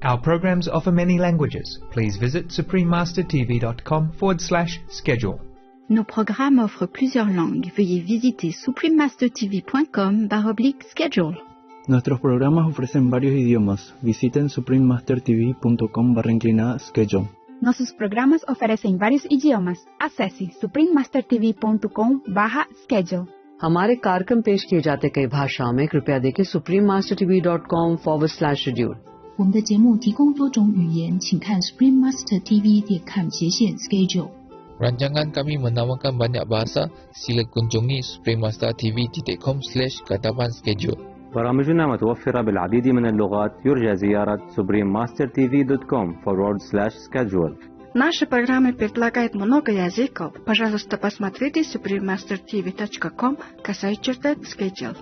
Our programs offer many languages. Please visit suprememastertv.com/schedule. Nos programmes offrent plusieurs langues. Veuillez visiter suprememastertv.com/schedule. Nuestros programas ofrecen varios idiomas. Visiten suprememastertv.com/schedule. Nossos programas oferecem vários idiomas. Acesse suprememastertv.com/schedule. हमारे कार्यक्रम पेश किए जाते कई भाषाओं में कृपया देखें suprememastertv.com/schedule。我们的节目提供多种语言，请看 suprememastertv.com/schedule。 Rancangan kami menawarkan banyak bahasa. Sila kunjungi suprememastertv.com/schedule. برامجنا متوفرة بالعديد من اللغات. يرجى زيارة suprememastertv.com/schedule. Наши программы предлагают много языков. Пожалуйста, посмотрите suprememastertv.com/schedule。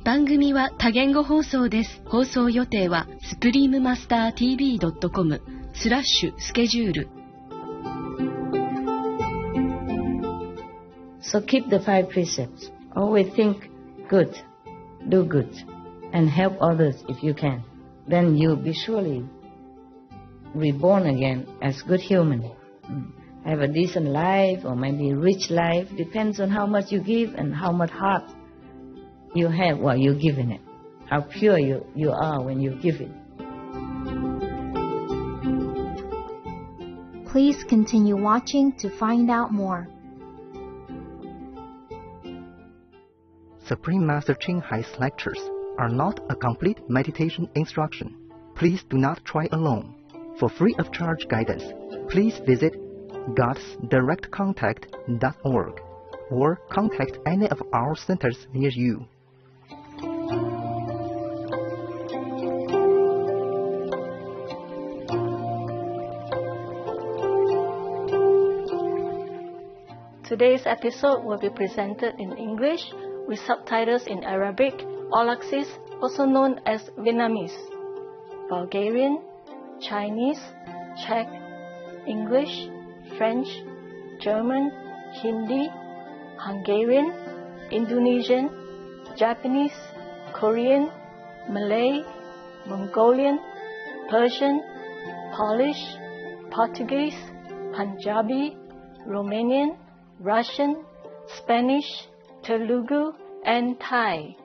番組は多言語放送です。放送予定は suprememastertv.com/schedule。 So keep the 5 precepts. Always think good, do good, and help others if you can. Then you'll be surely reborn again as good human. Have a decent life or maybe rich life. Depends on how much you give and how much heart you have while you're giving it. How pure you are when you give it. Please continue watching to find out more. Supreme Master Thanh Hai's lectures are not a complete meditation instruction. Please do not try alone. For free of charge guidance, please visit godsdirectcontact.org or contact any of our centers near you. Today's episode will be presented in English with subtitles in Arabic, Aulacese, also known as Vietnamese, Bulgarian, Chinese, Czech, English, French, German, Hindi, Hungarian, Indonesian, Japanese, Korean, Malay, Mongolian, Persian, Polish, Portuguese, Punjabi, Romanian, Russian, Spanish, Telugu, and Thai. "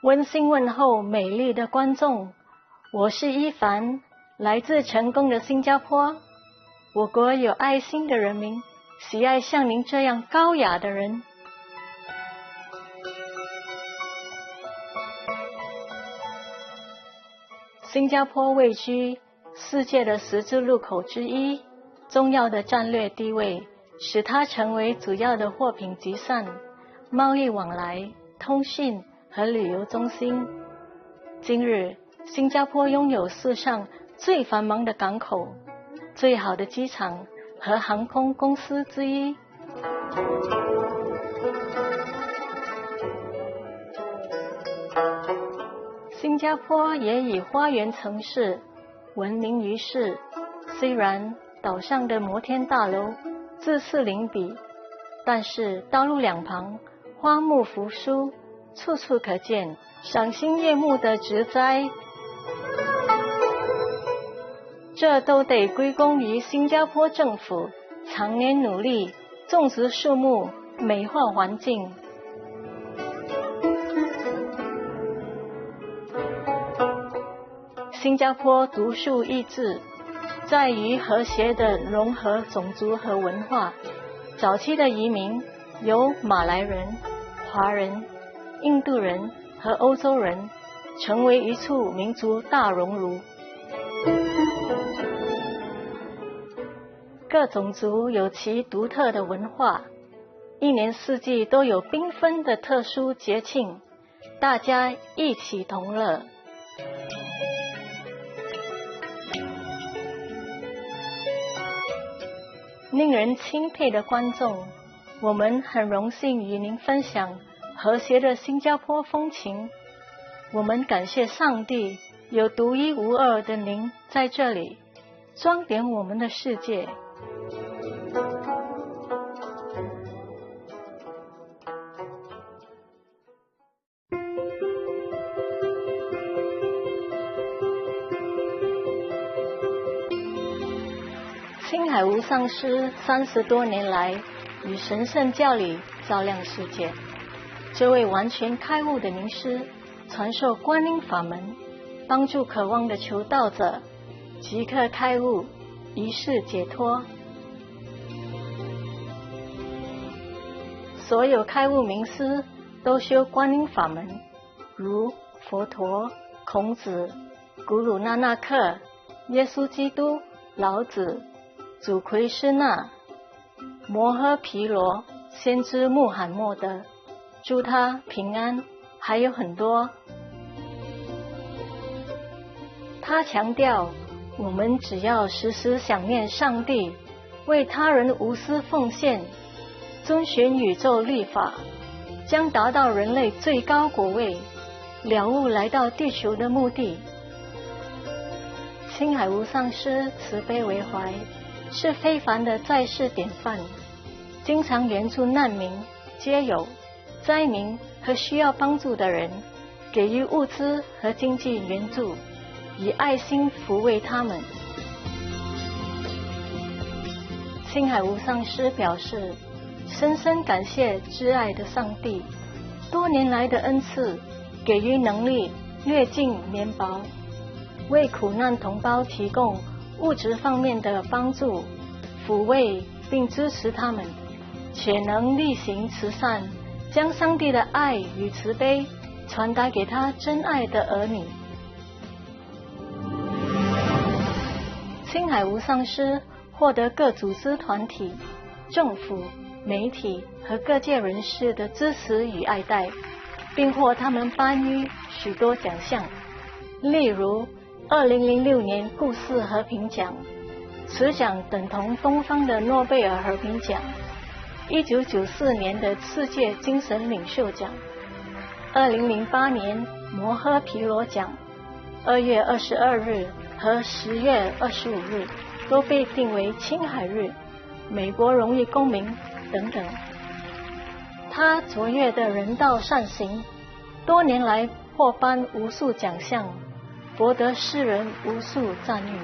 温馨问候美丽的观众，我是伊凡，来自成功的新加坡。我国有爱心的人民，喜爱像您这样高雅的人。新加坡位居世界的十字路口之一，重要的战略地位使它成为主要的货品集散、贸易往来、通讯和旅游中心。今日，新加坡拥有世上最繁忙的港口、最好的机场和航空公司之一。新加坡也以花园城市闻名于世，虽然岛上的摩天大楼自四邻比，但是道路两旁花木扶疏，处处可见赏心悦目的植栽，这都得归功于新加坡政府常年努力种植树木，美化环境。新加坡独树一帜，在于和谐的融合种族和文化。早期的移民由马来人、华人、印度人和欧洲人，成为一处民族大熔炉。各种族有其独特的文化，一年四季都有缤纷的特殊节庆，大家一起同乐。令人钦佩的观众，我们很荣幸与您分享和谐的新加坡风情。我们感谢上帝有独一无二的您在这里，装点我们的世界。海无上师30多年来以神圣教理照亮世界。这位完全开悟的名师传授观音法门，帮助渴望的求道者即刻开悟，一世解脱。所有开悟名师都修观音法门，如佛陀、孔子、古鲁那纳克、耶稣基督、老子、主奎师那、摩诃毗罗、先知穆罕默德，祝他平安，还有很多。他强调，我们只要时时想念上帝，为他人无私奉献，遵循宇宙律法，将达到人类最高果位，了悟来到地球的目的。青海无上师慈悲为怀，是非凡的在世典范，经常援助难民、街友、灾民和需要帮助的人，给予物资和经济援助，以爱心抚慰他们。青海无上师表示，深深感谢挚爱的上帝多年来的恩赐，给予能力略尽绵薄，为苦难同胞提供物质方面的帮助，抚慰并支持他们，且能力行慈善，将上帝的爱与慈悲传达给他真爱的儿女。青海无上师获得各组织团体、政府、媒体和各界人士的支持与爱戴，并获他们颁予许多奖项，例如2006年故事和平奖，此奖等同东方的诺贝尔和平奖；1994年的世界精神领袖奖；2008年摩诃毗罗奖，2月22日和10月25日都被定为青海日、美国荣誉公民等等。他卓越的人道善行，多年来获颁无数奖项，博得世人无数赞誉。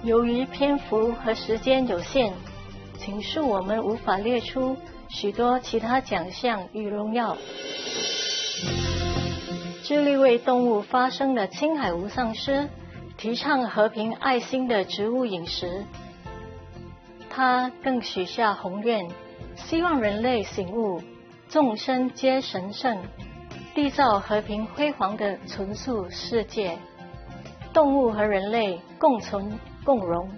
由于篇幅和时间有限，请恕我们无法列出许多其他奖项与荣耀。致力为动物发声的青海无上师，提倡和平爱心的植物饮食。他更许下宏愿，希望人类醒悟，众生皆神圣，缔造和平辉煌的纯素世界，动物和人类共存共荣。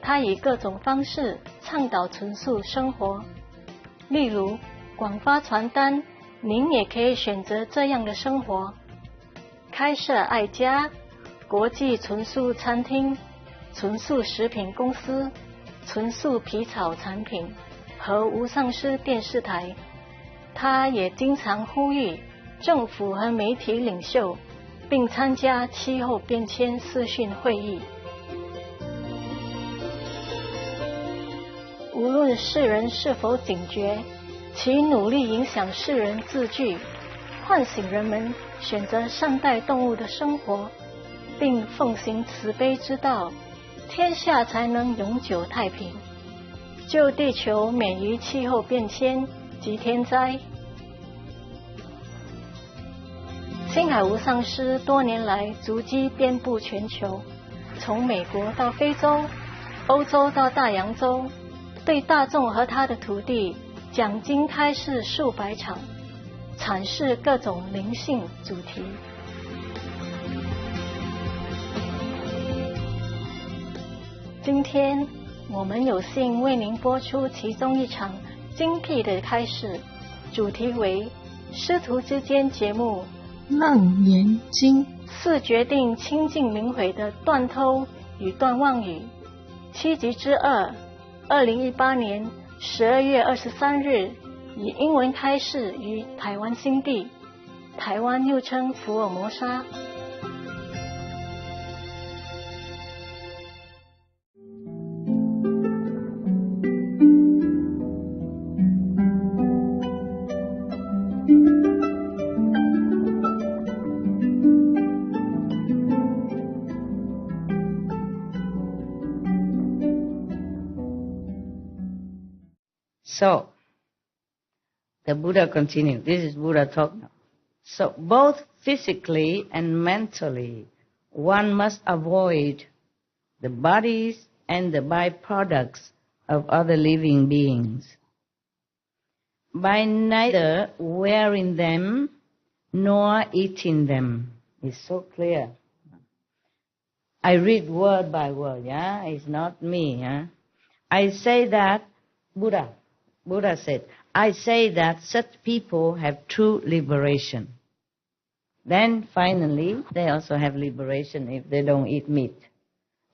他以各种方式倡导纯素生活，例如广发传单，您也可以选择这样的生活；开设爱家、国际纯素餐厅、纯素食品公司、纯素皮草产品和无上师电视台。他也经常呼吁政府和媒体领袖，并参加气候变迁视讯会议。无论世人是否警觉，其努力影响世人自具，唤醒人们选择善待动物的生活，并奉行慈悲之道，天下才能永久太平，救地球免于气候变迁及天灾。青海无上师多年来足迹遍布全球，从美国到非洲、欧洲到大洋洲，对大众和他的徒弟讲经开示数百场，阐释各种灵性主题。今天我们有幸为您播出其中一场精辟的开示，主题为师徒之间节目楞严经4决定清净明慧的断偷与断妄语7集之2，2018年12月23日以英文开示于台湾新地，台湾又称福尔摩沙。So, the Buddha continued. This is Buddha talk now. So, both physically and mentally, one must avoid the bodies and the byproducts of other living beings by neither wearing them nor eating them. It's so clear. I read word by word, yeah? It's not me, yeah? I say that Buddha said, I say that such people have true liberation. Then finally, they also have liberation if they don't eat meat.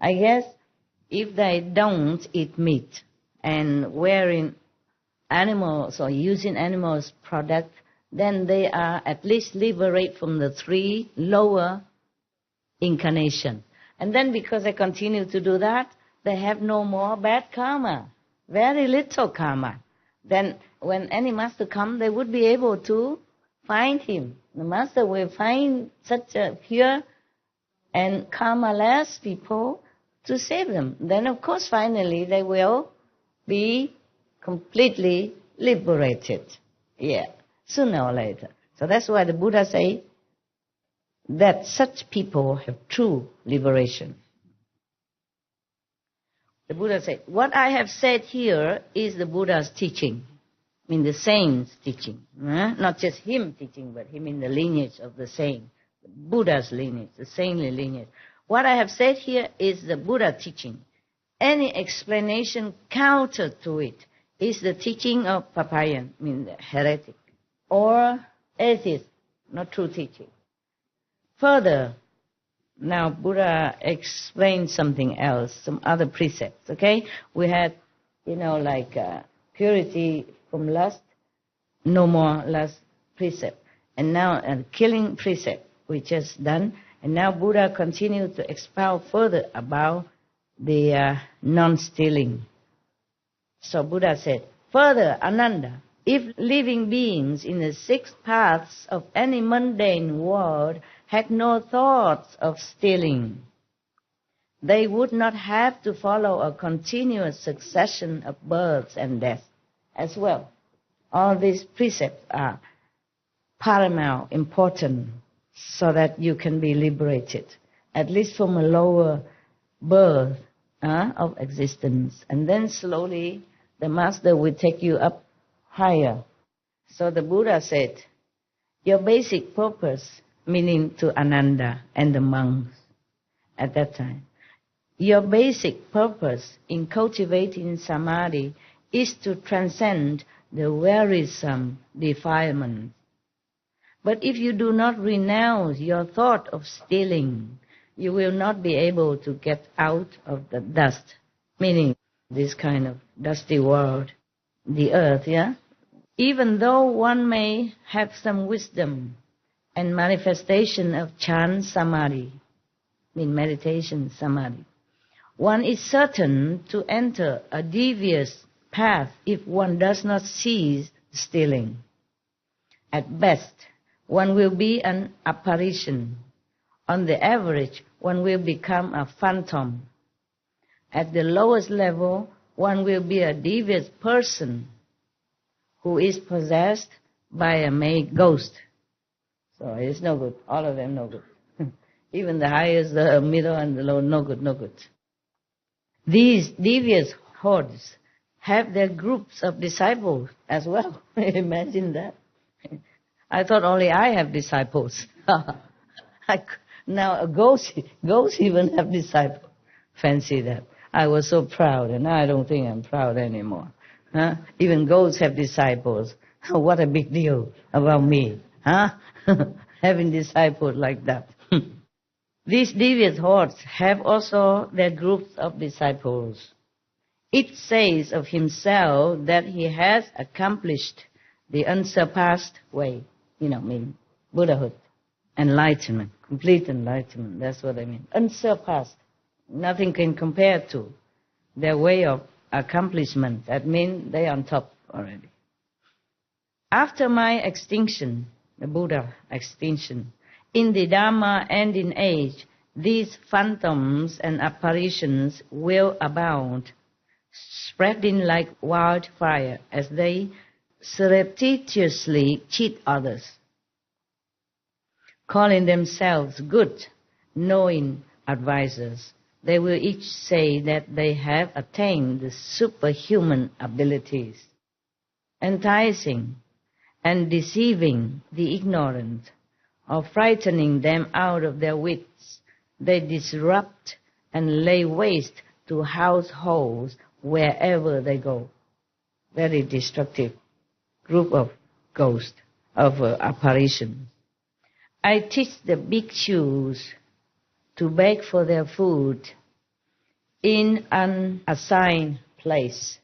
I guess if they don't eat meat and wearing animals or using animals' products, then they are at least liberated from the 3 lower incarnations. And then because they continue to do that, they have no more bad karma, very little karma. Then when any master comes, they would be able to find him. The master will find such a pure and karma-less people to save them. Then of course finally they will be completely liberated. Yeah, sooner or later. So that's why the Buddha say that such people have true liberation. The Buddha said, what I have said here is the Buddha's teaching. I mean the saint's teaching. Not just him teaching, but him in the lineage of the saint. The Buddha's lineage, the saintly lineage. What I have said here is the Buddha teaching. Any explanation counter to it is the teaching of Papayan, I mean the heretic, or atheist, not true teaching. Further, now Buddha explained something else, some other precepts, okay? We had, like purity from lust, no more lust precept. And now killing precept, we just done. And now Buddha continued to expound further about the non-stealing. So Buddha said, further, Ananda, if living beings in the 6 paths of any mundane world had no thoughts of stealing, they would not have to follow a continuous succession of births and deaths as well. All these precepts are paramount, important, so that you can be liberated, at least from a lower birth of existence. And then slowly the Master will take you up higher. So the Buddha said, your basic purpose, meaning to Ananda and the monks at that time, your basic purpose in cultivating samadhi is to transcend the wearisome defilement. But if you do not renounce your thought of stealing, you will not be able to get out of the dust, meaning this kind of dusty world, the earth, yeah? Even though one may have some wisdom and manifestation of Chan Samadhi, in meditation Samadhi, one is certain to enter a devious path if one does not cease stealing. At best, one will be an apparition. On the average, one will become a phantom. At the lowest level, one will be a devious person who is possessed by a made ghost. So it's no good. All of them no good. Even the highest, the middle, and the low, no good, no good. These devious hordes have their groups of disciples as well. Imagine that. I thought only I have disciples. Now ghosts even have disciples. Fancy that. I was so proud, and now I don't think I'm proud anymore. Even ghosts have disciples. What a big deal about me, having disciples like that. These devious hordes have also their groups of disciples. It says of himself that he has accomplished the unsurpassed way, mean Buddhahood, enlightenment, complete enlightenment, that's what I mean. Unsurpassed. Nothing can compare to their way of accomplishment. That means they are on top already. After my extinction, the Buddha extinction, in the Dharma and in age, these phantoms and apparitions will abound, spreading like wildfire as they surreptitiously cheat others, calling themselves good, knowing advisors. They will each say that they have attained the superhuman abilities, enticing and deceiving the ignorant, or frightening them out of their wits. They disrupt and lay waste to households wherever they go. Very destructive group of ghosts, of apparitions. I teach the bhikshus to beg for their food in an assigned place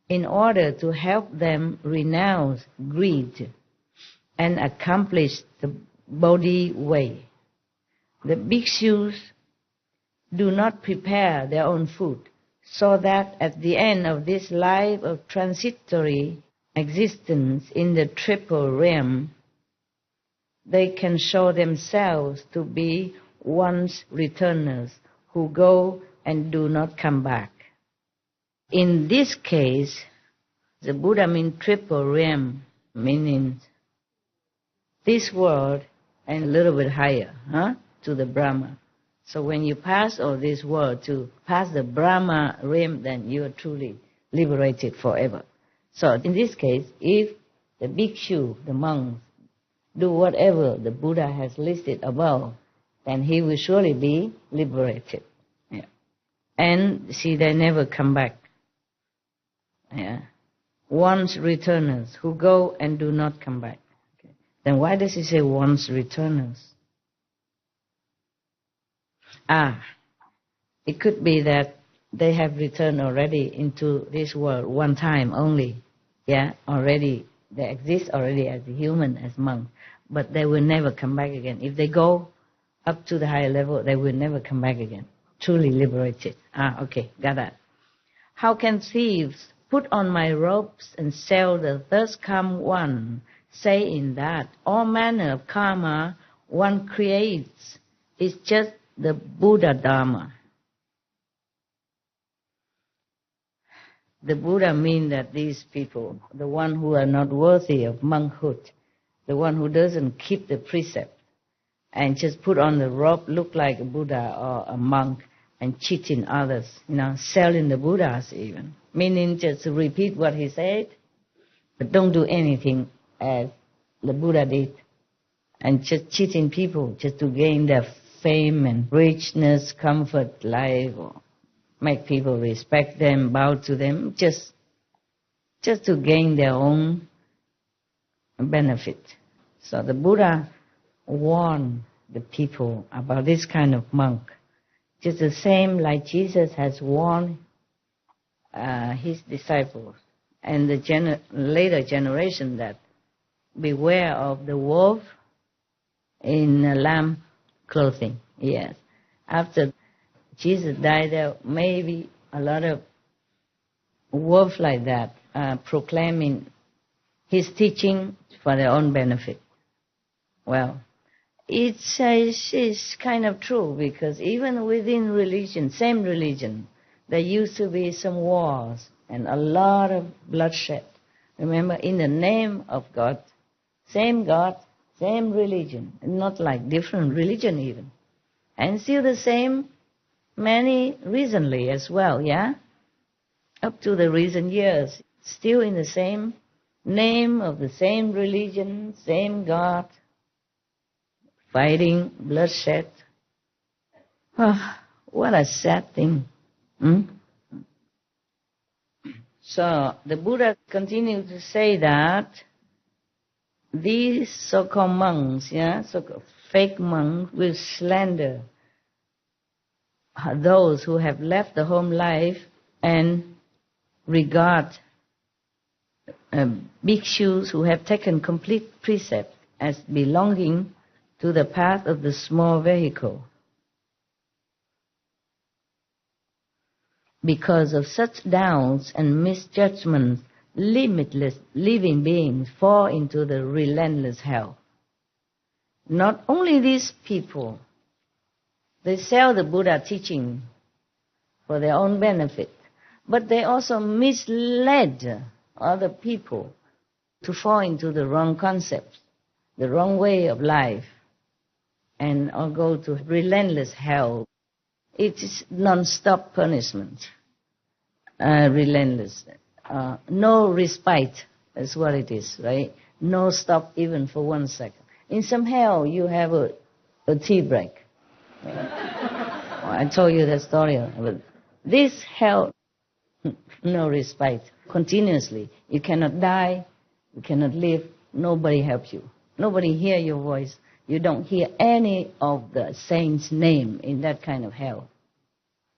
in order to help them renounce greed and accomplish the Bodhi way. The bhikshus do not prepare their own food, so that at the end of this life of transitory existence in the triple realm, they can show themselves to be once returners who go and do not come back. In this case, the Buddha means triple realm, meaning this world and a little bit higher, to the Brahma. So when you pass all this world to pass the Brahma realm, then you are truly liberated forever. So in this case, if the bhikshu, the monks, do whatever the Buddha has listed above, then he will surely be liberated. Yeah. And see, they never come back. Yeah. Once returners who go and do not come back. Okay. Then why does he say once returners? It could be that they have returned already into this world one time only. Yeah, already they exist already as a human, as monks, but they will never come back again. If they go up to the higher level, they will never come back again. Truly liberated. Okay, got that. How can thieves put on my robes and sell the thus come one, saying that all manner of karma one creates is just the Buddha Dharma? the Buddha means that these people, the one who are not worthy of monkhood, the one who doesn't keep the precept, and just put on the robe, look like a Buddha or a monk, and cheating others, selling the Buddhas even. Meaning just to repeat what he said, but don't do anything as the Buddha did. And just cheating people just to gain their fame and richness, comfort, life, or make people respect them, bow to them, just to gain their own benefit. So the Buddha warned the people about this kind of monk, just the same like Jesus has warned his disciples and the later generation that beware of the wolf in lamb clothing. Yes. After Jesus died, there may be a lot of wolves like that proclaiming his teaching for their own benefit. Well, it's kind of true, because even within religion, same religion, there used to be some wars and a lot of bloodshed. Remember, in the name of God, same religion, not like different religion even. And still the same many recently as well, yeah? Up to the recent years, still in the same name of the same religion, same God, fighting, bloodshed. Oh, what a sad thing. So the Buddha continued to say that these so-called monks, so-called fake monks, will slander those who have left the home life and regard bhikshus who have taken complete precept as belonging to the path of the small vehicle. Because of such doubts and misjudgments, limitless living beings fall into the relentless hell. Not only these people, they sell the Buddha teaching for their own benefit, but they also misled other people to fall into the wrong concepts, the wrong way of life, and or go to relentless hell. It is non-stop punishment, relentless. No respite is what it is, right? No stop even for 1 second. In some hell, you have a tea break. I told you that story. But this hell, no respite. Continuously. You cannot die. You cannot live. Nobody helps you. Nobody hear your voice. You don't hear any of the saints' name in that kind of hell.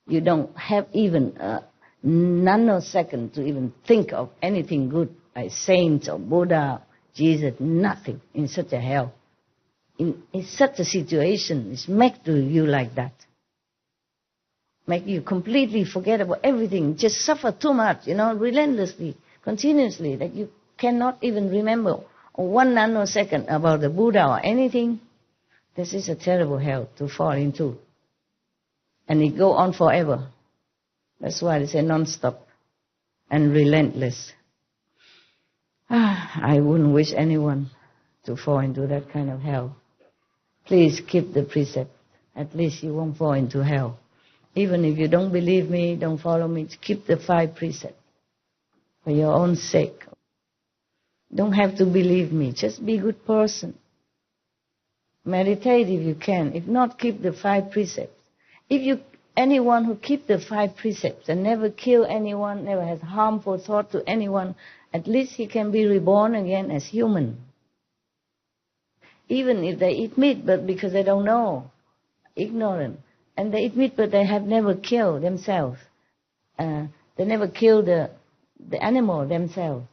You don't have even a nanosecond to even think of anything good, like saints or Buddha, Jesus, nothing in such a hell. In such a situation, it's make to you like that. Make you completely forget about everything, just suffer too much, relentlessly, continuously, that you cannot even remember 1 nanosecond about the Buddha or anything. This is a terrible hell to fall into. And it go on forever. That's why they say non-stop and relentless. I wouldn't wish anyone to fall into that kind of hell. Please keep the precept. At least you won't fall into hell. Even if you don't believe me, don't follow me, keep the 5 precepts for your own sake. Don't have to believe me. Just be a good person. Meditate if you can. If not, keep the 5 precepts. Anyone who keep the 5 precepts and never kill anyone, never has harmful thought to anyone, at least he can be reborn again as human. Even if they eat meat, but because they don't know, ignorant, and they eat meat, but they have never killed themselves. They never killed the animal themselves.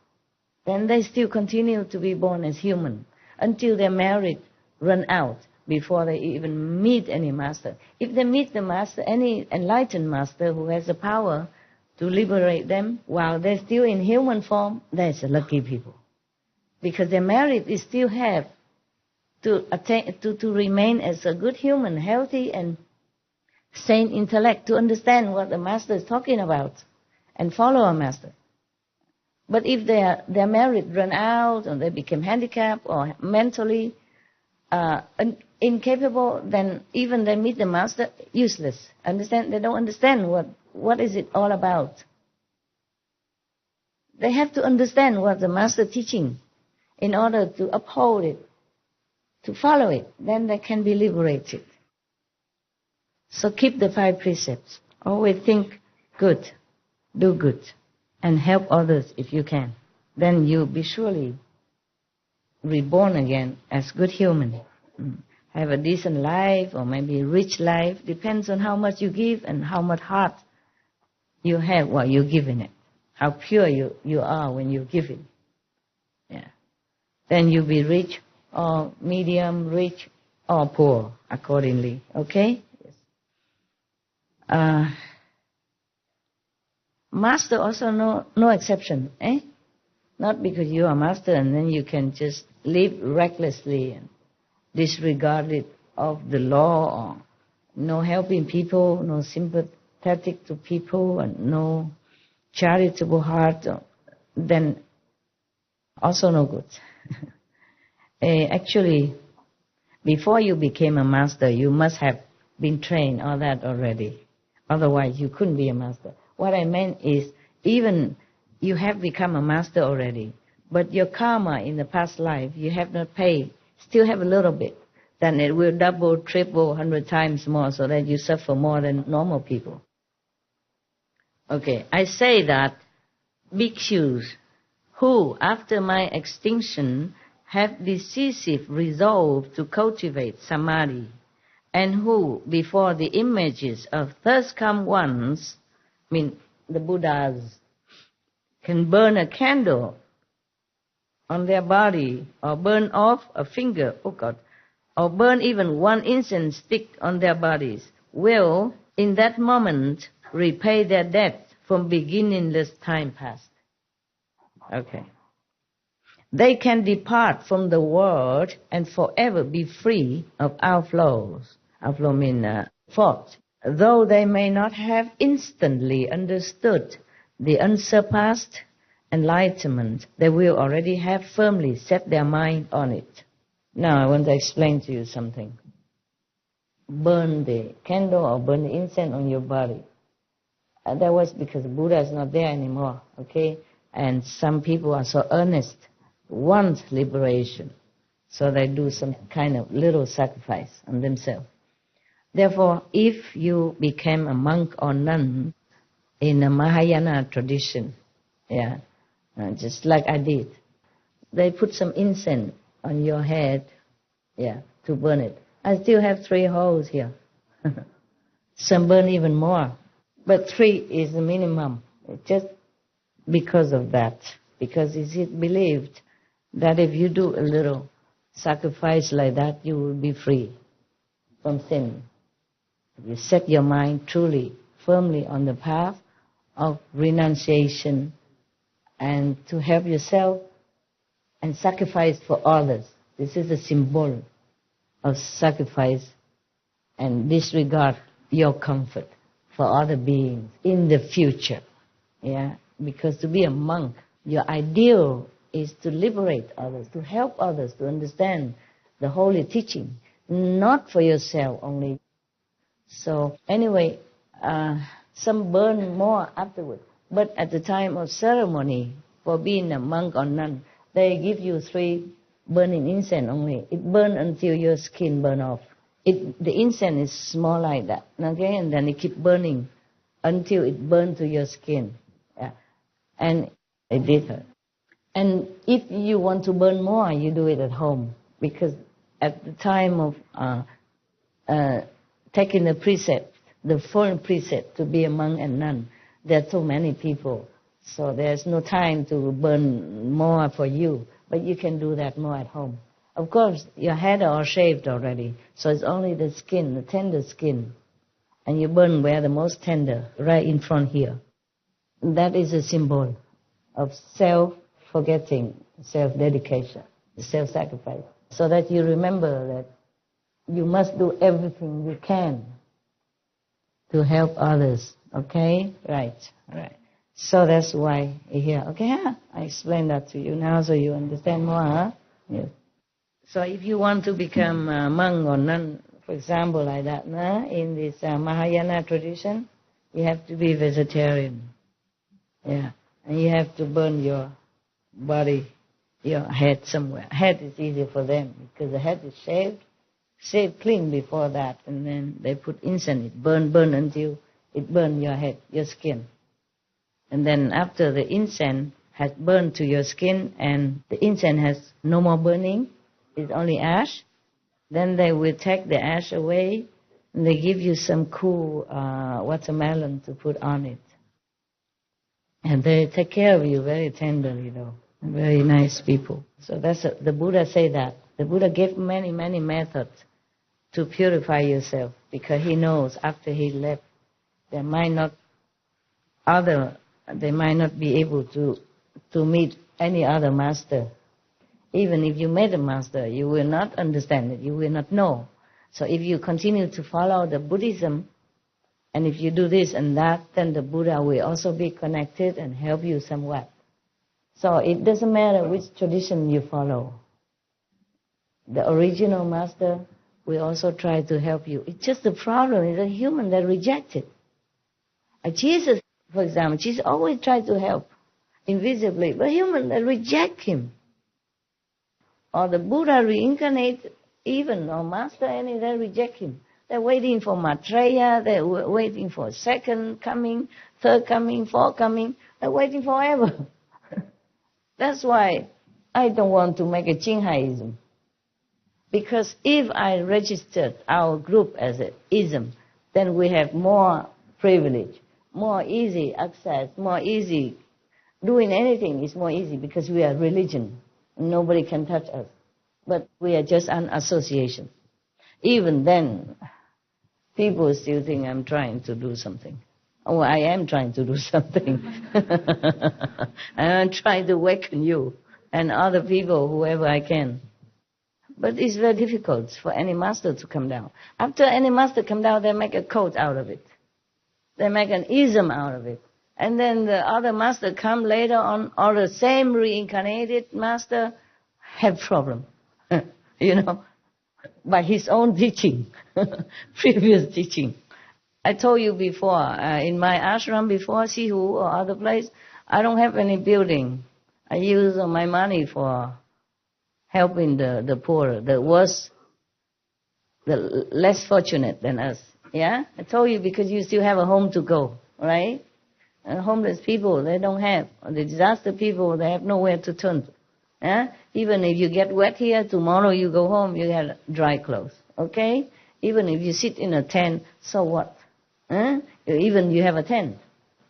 Then they still continue to be born as human until their merit run out before they even meet any master. If they meet the master, any enlightened master who has the power to liberate them while they're still in human form, that's lucky people. Because their merit is still have to attain, to remain as a good human, healthy and sane intellect, to understand what the master is talking about. and follow a master. But if their merit run out, or they become handicapped, or mentally incapable, then even they meet the master, useless. Understand? They don't understand what is it all about. They have to understand what the master teaching in order to uphold it, to follow it. Then they can be liberated. So keep the 5 precepts. Always think good, do good, and help others if you can. Then you'll be surely reborn again as good human. Have a decent life, or maybe a rich life. Depends on how much you give and how much heart you have while you're giving it. How pure you are when you give it. Yeah. Then you'll be rich, or medium, rich, or poor accordingly. Okay? Yes. Master also no exception. Not because you are master and then you can just live recklessly and disregard it of the law, or no helping people, no sympathetic to people, and no charitable heart, then also no good. Actually, before you became a master, you must have been trained all that already. Otherwise, you couldn't be a master. What I meant is, even you have become a master already, but your karma in the past life, you have not paid, still have a little bit, then it will double, triple, 100 times more, so that you suffer more than normal people. Okay, I say that bhikshus who, after my extinction, have decisive resolve to cultivate samadhi, and who, before the images of thus come ones, the Buddhas, can burn a candle on their body, or burn off a finger, or burn even one incense stick on their bodies, will, in that moment, repay their debt from beginningless time past. Okay. They can depart from the world and forever be free of outflows. Outflow means fault. Though they may not have instantly understood the unsurpassed enlightenment, they will already have firmly set their mind on it. Now I want to explain to you something. Burn the candle or burn the incense on your body. That was because Buddha is not there anymore, okay? And some people are so earnest, want liberation, so they do some kind of little sacrifice on themselves. Therefore, if you became a monk or nun in a Mahayana tradition, just like I did, they put some incense on your head, to burn it. I still have 3 holes here. Some burn even more. But 3 is the minimum, just because of that. Because it is believed that if you do a little sacrifice like that, you will be free from sin. If you set your mind truly, firmly on the path of renunciation and to help yourself and sacrifice for others. This is a symbol of sacrifice and disregard your comfort for other beings in the future. Because to be a monk, your ideal is to liberate others, to help others to understand the holy teaching, not for yourself only. So anyway, some burn more afterwards. But at the time of ceremony, for being a monk or nun, they give you 3 burning incense only. It burns until your skin burn off. The incense is small like that, okay? And then it keeps burning until it burns to your skin. And it did hurt. And if you want to burn more, you do it at home. Because at the time of taking the precept, the full precept to be a monk and nun, there are so many people. So there's no time to burn more for you. But you can do that more at home. Of course, your head are all shaved already. So it's only the skin, the tender skin. And you burn where the most tender, right in front here. That is a symbol of self-forgetting, self-dedication, self-sacrifice. So that you remember that you must do everything you can to help others. Okay? Right. So that's why here. Okay, I explained that to you now so you understand more. Huh? Yes. So if you want to become a monk or nun, for example, like that, in this Mahayana tradition, you have to be vegetarian. Yeah, and you have to burn your body, your head somewhere. Head is easier for them because the head is shaved clean before that, and then they put incense, it burn until it burn your head, your skin. And then after the incense has burned to your skin and the incense has no more burning, it's only ash, then they will take the ash away and they give you some cool watermelon to put on it. And they take care of you very tenderly, though. Very nice people. So the Buddha say that. The Buddha gave many, many methods to purify yourself because he knows after he left, they might not be able to meet any other master. Even if you met a master, you will not understand it, you will not know. So if you continue to follow the Buddhism, and if you do this and that, then the Buddha will also be connected and help you somewhat. So it doesn't matter which tradition you follow. The original master will also try to help you. It's just the problem is a human that rejects it. Jesus, for example, Jesus always tried to help invisibly, but humans that reject him. Or the Buddha reincarnate even, or master any, they reject him. They're waiting for Maitreya, they're waiting for second coming, third coming, fourth coming. They're waiting forever. That's why I don't want to make a Qinghaiism. Because if I registered our group as an ism, then we have more privilege, more easy access, more easy. Doing anything is more easy because we are religion. Nobody can touch us. But we are just an association. Even then, people still think I'm trying to do something. Oh, I am trying to do something. I'm trying to awaken you and other people, whoever I can. But it's very difficult for any master to come down. After any master come down, they make a code out of it. They make an ism out of it. And then the other master come later on, or the same reincarnated master have problem. By his own teaching, previous teaching. I told you before, in my ashram before, Sihu or other place, I don't have any building. I use my money for helping the poor, the worse, the less fortunate than us. Yeah? I told you because you still have a home to go, right? And homeless people, they don't have. The disaster people, they have nowhere to turn to. Yeah? Even if you get wet here, tomorrow you go home, you have dry clothes. Okay? Even if you sit in a tent, so what? Even you have a tent.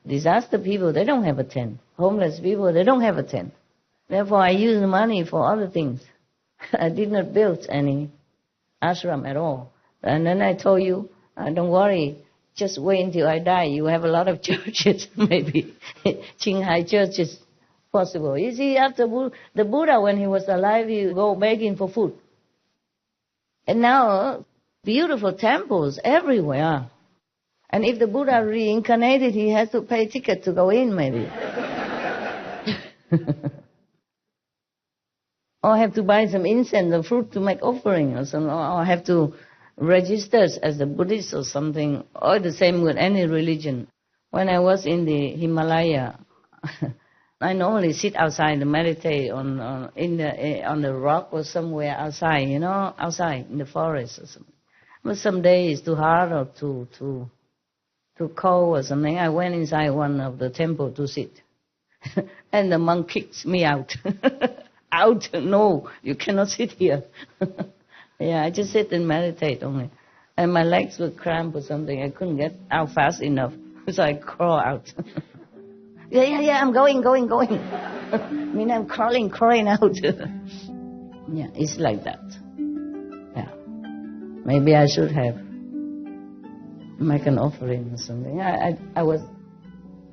Disaster people, they don't have a tent. Homeless people, they don't have a tent. Therefore, I use the money for other things. I did not build any ashram at all. And then I told you, don't worry, just wait until I die. You have a lot of churches, maybe. Qinghai churches, possible. You see, after the Buddha, when he was alive, he go begging for food. And now, beautiful temples everywhere. And if the Buddha reincarnated, he has to pay ticket to go in, maybe. Or have to buy some incense or fruit to make offering or something. Or have to register as a Buddhist or something. Or the same with any religion. When I was in the Himalaya, I normally sit outside and meditate on the rock or somewhere outside, outside in the forest or something. But some days it's too hard or too cold or something. I went inside one of the temple to sit. And the monk kicked me out. Out? No, you cannot sit here. Yeah, I just sit and meditate only. And my legs were cramped or something. I couldn't get out fast enough. So I crawl out. Yeah, I'm going. I mean, I'm crawling out. Yeah, it's like that. Yeah. Maybe I should have make an offering or something. I was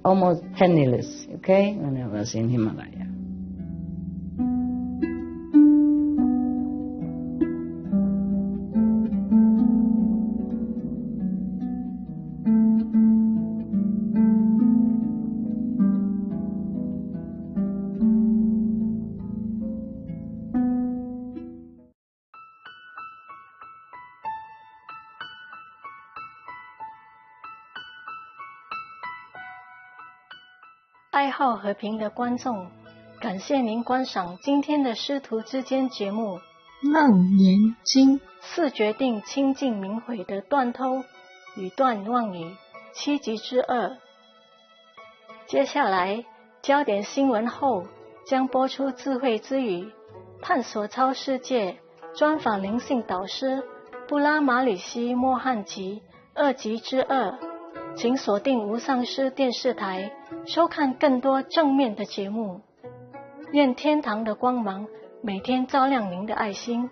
almost penniless, okay, when I was in Himalaya. 爱好和平的观众，感谢您观赏今天的师徒之间节目《楞严经》4决定清净明慧的断偷与断妄语7集之2。接下来焦点新闻后将播出智慧之语，探索超世界，专访灵性导师布拉马里西莫汉吉2集之2。请锁定无上师电视台，收看更多正面的节目。愿天堂的光芒每天照亮您的爱心。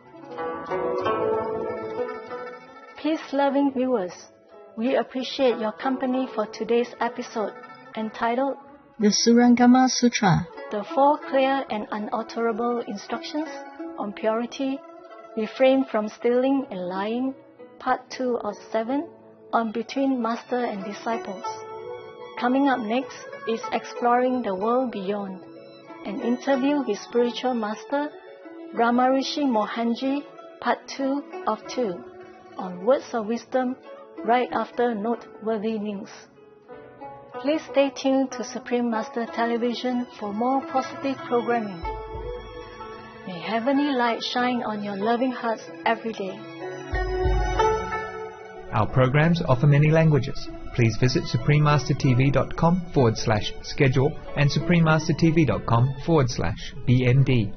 Peace-loving viewers, we appreciate your company for today's episode entitled The Surangama Sutra, The 4 Clear and Unalterable Instructions on Purity, Refrain from Stealing and Lying, Part 2 of 7, on Between Master and Disciples. Coming up next is Exploring the World Beyond, an interview with Spiritual Master Brahmarishi Mohanji, Part 2 of 2, on Words of Wisdom, right after noteworthy news. Please stay tuned to Supreme Master Television for more positive programming. May heavenly light shine on your loving hearts every day. Our programs offer many languages. Please visit suprememastertv.com/schedule and suprememastertv.com/BND.